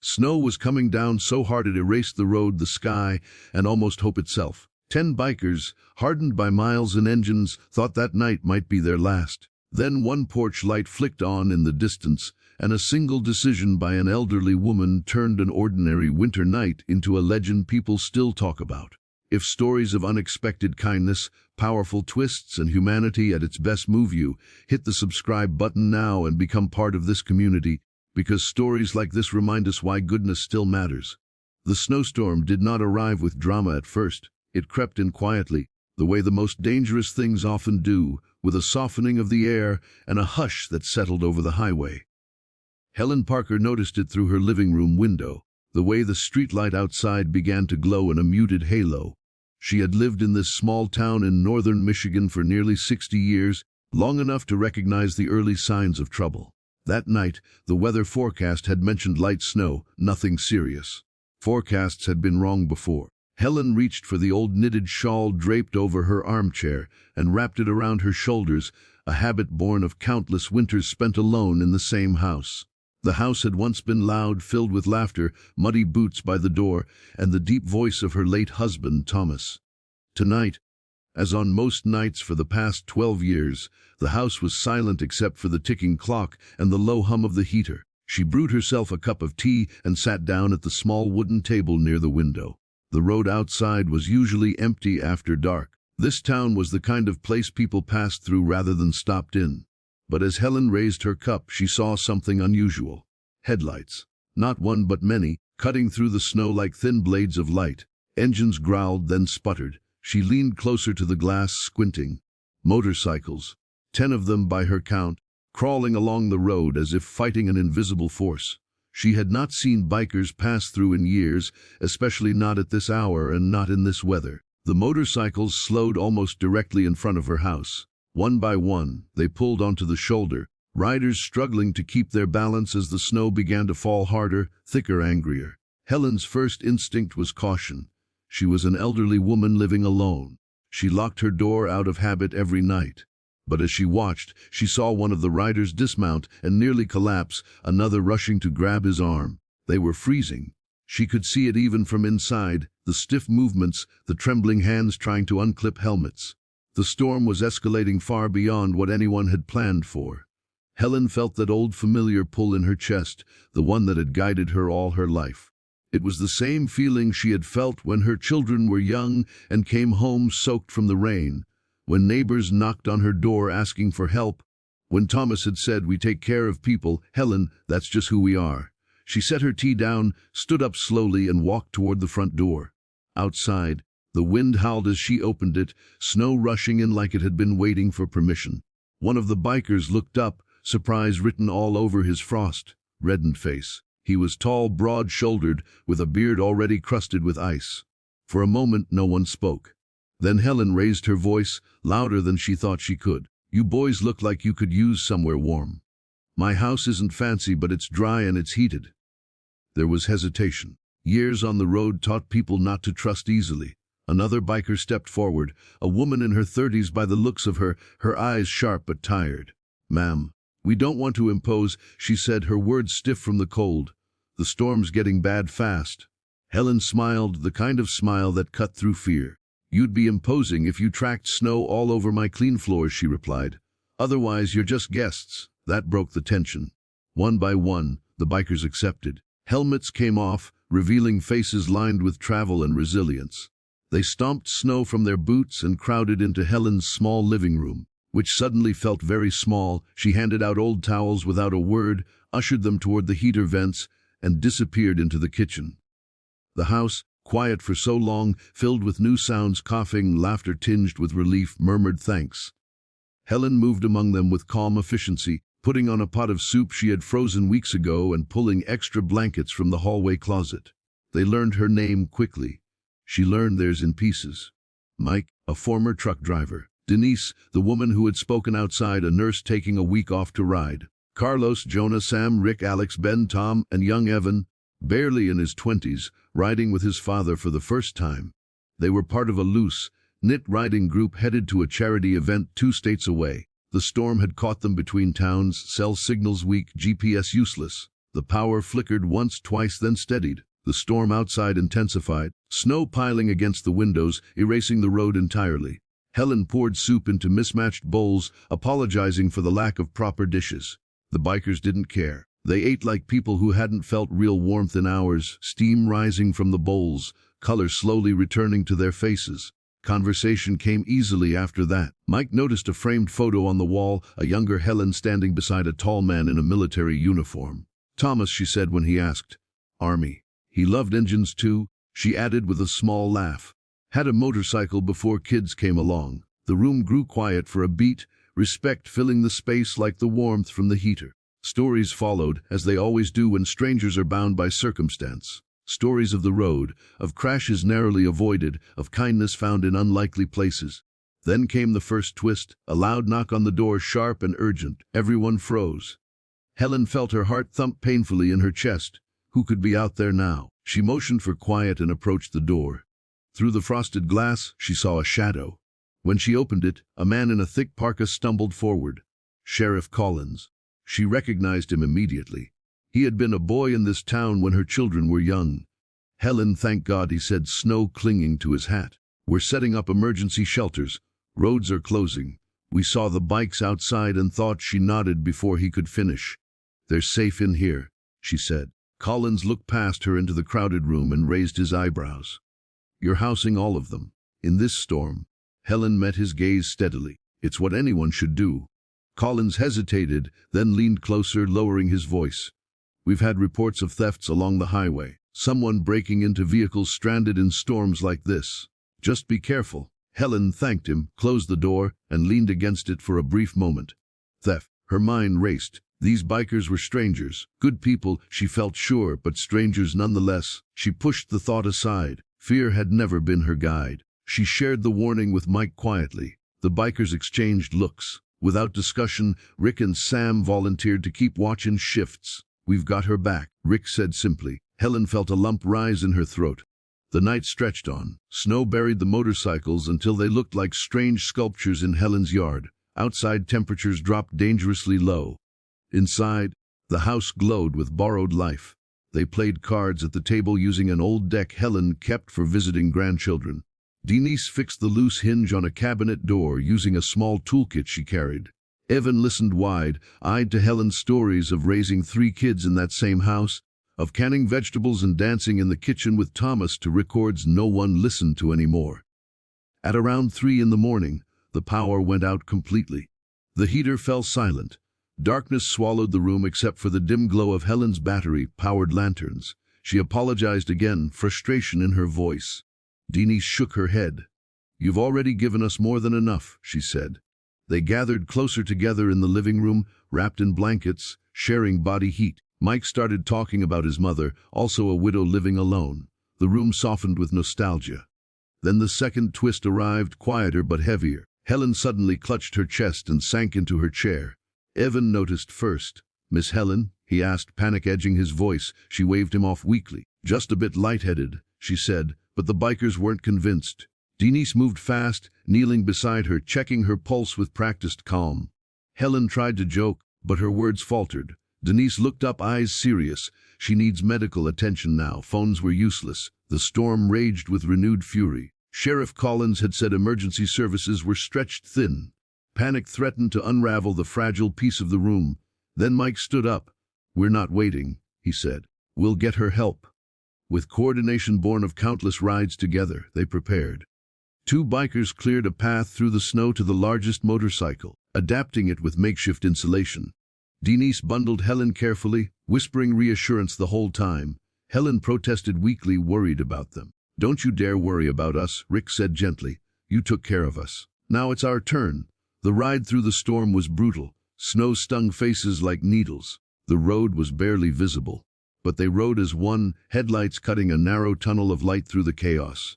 Snow was coming down so hard it erased the road, the sky, and almost hope itself. 10 bikers, hardened by miles and engines, thought that night might be their last. Then one porch light flicked on in the distance, and a single decision by an elderly woman turned an ordinary winter night into a legend people still talk about. If stories of unexpected kindness, powerful twists, and humanity at its best move you, hit the subscribe button now and become part of this community, because stories like this remind us why goodness still matters. The snowstorm did not arrive with drama at first. It crept in quietly, the way the most dangerous things often do, with a softening of the air and a hush that settled over the highway. Helen Parker noticed it through her living room window, the way the streetlight outside began to glow in a muted halo. She had lived in this small town in northern Michigan for nearly 60 years, long enough to recognize the early signs of trouble. That night, the weather forecast had mentioned light snow, nothing serious. Forecasts had been wrong before. Helen reached for the old knitted shawl draped over her armchair and wrapped it around her shoulders, a habit born of countless winters spent alone in the same house. The house had once been loud, filled with laughter, muddy boots by the door, and the deep voice of her late husband, Thomas. Tonight, as on most nights for the past 12 years, the house was silent except for the ticking clock and the low hum of the heater. She brewed herself a cup of tea and sat down at the small wooden table near the window. The road outside was usually empty after dark. This town was the kind of place people passed through rather than stopped in. But as Helen raised her cup, she saw something unusual. Headlights. Not one but many, cutting through the snow like thin blades of light. Engines growled, then sputtered. She leaned closer to the glass, squinting. Motorcycles, 10 of them by her count, crawling along the road as if fighting an invisible force. She had not seen bikers pass through in years, especially not at this hour and not in this weather. The motorcycles slowed almost directly in front of her house. One by one, they pulled onto the shoulder, riders struggling to keep their balance as the snow began to fall harder, thicker, angrier. Helen's first instinct was caution. She was an elderly woman living alone. She locked her door out of habit every night. But as she watched, she saw one of the riders dismount and nearly collapse, another rushing to grab his arm. They were freezing. She could see it even from inside, the stiff movements, the trembling hands trying to unclip helmets. The storm was escalating far beyond what anyone had planned for. Helen felt that old familiar pull in her chest, the one that had guided her all her life. It was the same feeling she had felt when her children were young and came home soaked from the rain, when neighbors knocked on her door asking for help, when Thomas had said, "We take care of people, Helen, that's just who we are." She set her tea down, stood up slowly, and walked toward the front door. Outside, the wind howled as she opened it, snow rushing in like it had been waiting for permission. One of the bikers looked up, surprise written all over his frost-reddened face. He was tall, broad-shouldered, with a beard already crusted with ice. For a moment, no one spoke. Then Helen raised her voice, louder than she thought she could. "You boys look like you could use somewhere warm. My house isn't fancy, but it's dry and it's heated." There was hesitation. Years on the road taught people not to trust easily. Another biker stepped forward, a woman in her 30s by the looks of her, her eyes sharp but tired. "Ma'am, we don't want to impose," she said, her words stiff from the cold. "The storm's getting bad fast." Helen smiled, the kind of smile that cut through fear. "You'd be imposing if you tracked snow all over my clean floors," she replied. "Otherwise, you're just guests." That broke the tension. One by one, the bikers accepted. Helmets came off, revealing faces lined with travel and resilience. They stomped snow from their boots and crowded into Helen's small living room, which suddenly felt very small. She handed out old towels without a word, ushered them toward the heater vents, and disappeared into the kitchen. The house, quiet for so long, filled with new sounds, coughing, laughter tinged with relief, murmured thanks. Helen moved among them with calm efficiency, putting on a pot of soup she had frozen weeks ago and pulling extra blankets from the hallway closet. They learned her name quickly. She learned theirs in pieces. Mike, a former truck driver. Denise, the woman who had spoken outside, a nurse taking a week off to ride. Carlos, Jonah, Sam, Rick, Alex, Ben, Tom, and young Evan, barely in his 20s, riding with his father for the first time. They were part of a loose, knit riding group headed to a charity event 2 states away. The storm had caught them between towns, cell signals weak, GPS useless. The power flickered once, twice, then steadied. The storm outside intensified, snow piling against the windows, erasing the road entirely. Helen poured soup into mismatched bowls, apologizing for the lack of proper dishes. The bikers didn't care. They ate like people who hadn't felt real warmth in hours, steam rising from the bowls, color slowly returning to their faces. Conversation came easily after that. Mike noticed a framed photo on the wall, a younger Helen standing beside a tall man in a military uniform. "Thomas," she said when he asked. "Army. He loved engines too," she added with a small laugh. "Had a motorcycle before kids came along." The room grew quiet for a beat, respect filling the space like the warmth from the heater. Stories followed, as they always do when strangers are bound by circumstance. Stories of the road, of crashes narrowly avoided, of kindness found in unlikely places. Then came the first twist, a loud knock on the door, sharp and urgent. Everyone froze. Helen felt her heart thump painfully in her chest. Who could be out there now? She motioned for quiet and approached the door. Through the frosted glass, she saw a shadow. When she opened it, a man in a thick parka stumbled forward. Sheriff Collins. She recognized him immediately. He had been a boy in this town when her children were young. "Helen, thank God," he said, snow clinging to his hat. "We're setting up emergency shelters. Roads are closing." We saw the bikes outside and thought. She nodded before he could finish. "They're safe in here," she said. Collins looked past her into the crowded room and raised his eyebrows. "You're housing all of them? In this storm?" Helen met his gaze steadily. "It's what anyone should do." Collins hesitated, then leaned closer, lowering his voice. "We've had reports of thefts along the highway. Someone breaking into vehicles stranded in storms like this. Just be careful." Helen thanked him, closed the door, and leaned against it for a brief moment. Theft. Her mind raced. These bikers were strangers. Good people, she felt sure, but strangers nonetheless. She pushed the thought aside. Fear had never been her guide. She shared the warning with Mike quietly. The bikers exchanged looks. Without discussion, Rick and Sam volunteered to keep watch in shifts. "We've got her back," Rick said simply. Helen felt a lump rise in her throat. The night stretched on. Snow buried the motorcycles until they looked like strange sculptures in Helen's yard. Outside, temperatures dropped dangerously low. Inside, the house glowed with borrowed life. They played cards at the table using an old deck Helen kept for visiting grandchildren. Denise fixed the loose hinge on a cabinet door using a small toolkit she carried. Evan listened wide-eyed to Helen's stories of raising 3 kids in that same house, of canning vegetables and dancing in the kitchen with Thomas to records no one listened to anymore. At around 3 in the morning, the power went out completely. The heater fell silent. Darkness swallowed the room except for the dim glow of Helen's battery-powered lanterns. She apologized again, frustration in her voice. Denise shook her head. "You've already given us more than enough," she said. They gathered closer together in the living room, wrapped in blankets, sharing body heat. Mike started talking about his mother, also a widow living alone. The room softened with nostalgia. Then the second twist arrived, quieter but heavier. Helen suddenly clutched her chest and sank into her chair. Evan noticed first. "Miss Helen?" he asked, panic edging his voice. She waved him off weakly. "Just a bit lightheaded," she said, but the bikers weren't convinced. Denise moved fast, kneeling beside her, checking her pulse with practiced calm. Helen tried to joke, but her words faltered. Denise looked up, eyes serious. "She needs medical attention now." Phones were useless. The storm raged with renewed fury. Sheriff Collins had said emergency services were stretched thin. Panic threatened to unravel the fragile peace of the room. Then Mike stood up. "We're not waiting," he said. "We'll get her help." With coordination born of countless rides together, they prepared. 2 bikers cleared a path through the snow to the largest motorcycle, adapting it with makeshift insulation. Denise bundled Helen carefully, whispering reassurance the whole time. Helen protested weakly, worried about them. "Don't you dare worry about us," Rick said gently. "You took care of us. Now it's our turn." The ride through the storm was brutal. Snow stung faces like needles. The road was barely visible. But they rode as one, headlights cutting a narrow tunnel of light through the chaos.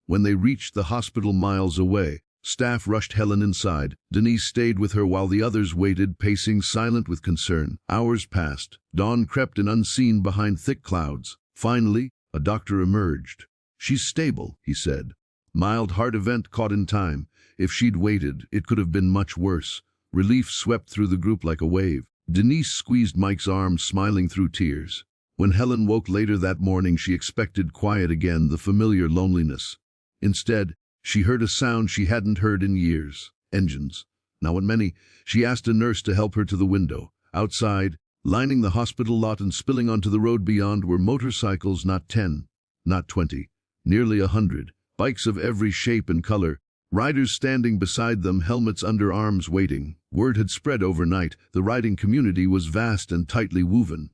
When they reached the hospital miles away, staff rushed Helen inside. Denise stayed with her while the others waited, pacing silent with concern. Hours passed. Dawn crept in unseen behind thick clouds. Finally, a doctor emerged. "She's stable," he said. "Mild heart event caught in time. If she'd waited, it could have been much worse." Relief swept through the group like a wave. Denise squeezed Mike's arm, smiling through tears. When Helen woke later that morning, she expected quiet again, the familiar loneliness. Instead, she heard a sound she hadn't heard in years. Engines. Now and many. She asked a nurse to help her to the window. Outside, lining the hospital lot and spilling onto the road beyond, were motorcycles, not 10, not 20, nearly 100, bikes of every shape and color, riders standing beside them, helmets under arms, waiting. Word had spread overnight. The riding community was vast and tightly woven.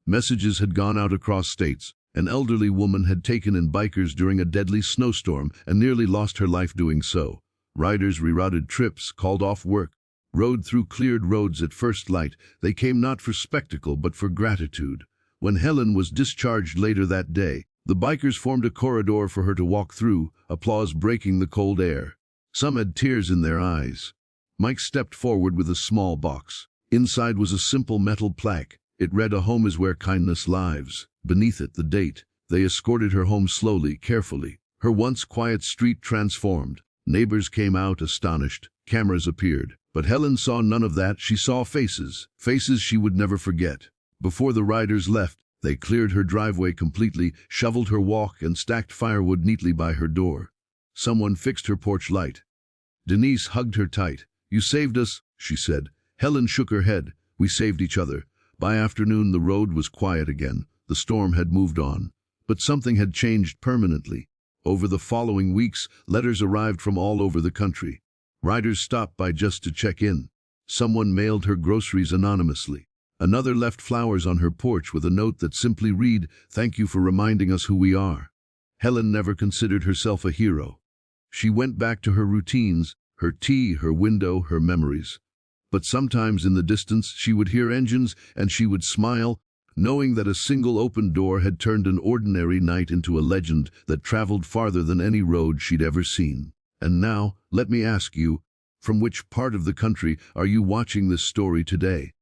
Messages had gone out across states. An elderly woman had taken in bikers during a deadly snowstorm and nearly lost her life doing so. Riders rerouted trips, called off work, rode through cleared roads at first light. They came not for spectacle but for gratitude. When Helen was discharged later that day, the bikers formed a corridor for her to walk through, applause breaking the cold air. Some had tears in their eyes. Mike stepped forward with a small box. Inside was a simple metal plaque. It read, "A home is where kindness lives." Beneath it, the date. They escorted her home slowly, carefully. Her once quiet street transformed. Neighbors came out, astonished. Cameras appeared. But Helen saw none of that. She saw faces. Faces she would never forget. Before the riders left, they cleared her driveway completely, shoveled her walk, and stacked firewood neatly by her door. Someone fixed her porch light. Denise hugged her tight. "You saved us," she said. Helen shook her head. "We saved each other." By afternoon, the road was quiet again. The storm had moved on. But something had changed permanently. Over the following weeks, letters arrived from all over the country. Riders stopped by just to check in. Someone mailed her groceries anonymously. Another left flowers on her porch with a note that simply read, "Thank you for reminding us who we are." Helen never considered herself a hero. She went back to her routines, her tea, her window, her memories. But sometimes in the distance she would hear engines, and she would smile, knowing that a single open door had turned an ordinary night into a legend that traveled farther than any road she'd ever seen. And now, let me ask you, from which part of the country are you watching this story today?